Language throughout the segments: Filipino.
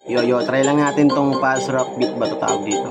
Try lang natin tong fast rap beat ba ito tawag dito.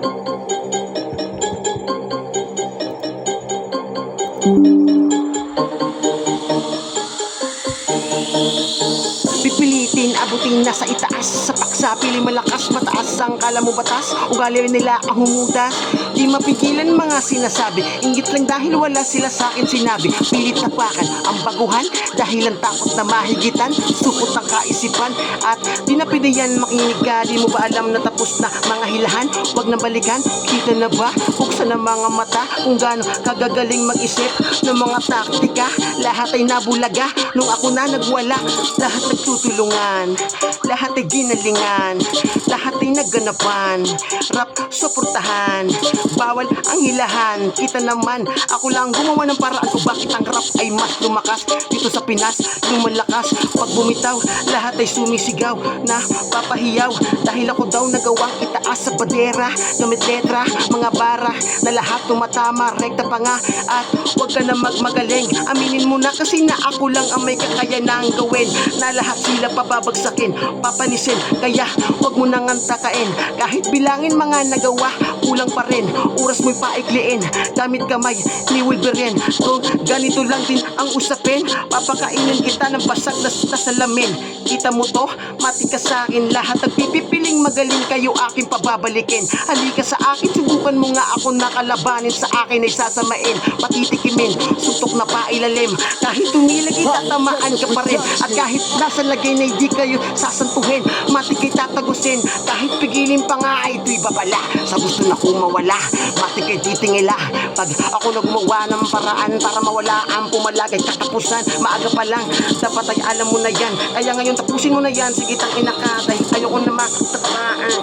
Pipilitin, abutin na sa itaas. Sa paksa, pili malakas, mataas ang kala mo batas. Ugali nila ang humudas. Di mapigilan mga sinasabi. Inggit lang dahil wala sila sa akin sinabi. Pilit tapakan ang baguhan dahil ang takot na mahigitan. Supot ang kaisipan at di na pinayan makinig ka. Di mo ba alam na tapos na mga hilahan? Huwag na balikan, kita na ba? Buksan ang mga mata kung gaano kagagaling mag-isip ng mga taktika. Lahat ay nabulaga nung ako na nagwala. Lahat nagtutulungan, lahat ay ginalingan, lahat ay nagganapan. Rap, suportahan, bawal ang hilahan. Kita naman, ako lang gumawa ng paraan kung bakit ang rap ay mas lumakas. Dito sa Pinas, lumalakas. Pag bumitaw, lahat ay sumisigaw na papahiyaw. Dahil ako daw nagawang itaas sa badera. Gamit letra, mga bara na lahat tumatama. Rekta pa nga at huwag ka na magmagaling. Aminin mo na kasi na ako lang ang may kakayanang gawin. Na lahat sila pababagsakin, papanisin. Kaya huwag mo nang antakain. Kahit bilangin mga nagawa, kulang pa rin. Oras mo'y paikliin, gamit kamay ni Wolverine. So ganito lang din ang usapin. Papakainin kita ng basag na salamin. Kita mo to, mati ka sa akin. Lahat nagpipipiling magaling kayo aking pababalikin. Halika sa akin, subukan mo nga ako nakalabanin. Sa akin ay sasamain, patitikimin. Suntok na pailalim, kahit tumilagi tatamaan ka pa rin. At kahit nasa lagay na hindi kayo sasantuhin, mati kay tatagusin. Kahit pigilin pa nga ay ito'y babala. Sa gusto na kong mawala, mati kay titingila. Pag ako nagmawa ng paraan para mawala ang pumalagay katapusan. Maaga pa lang, dapat ay alam mo na yan. Kaya ngayon tapusin mo na yan. Sige tang inakatay, ayoko na makataparaan.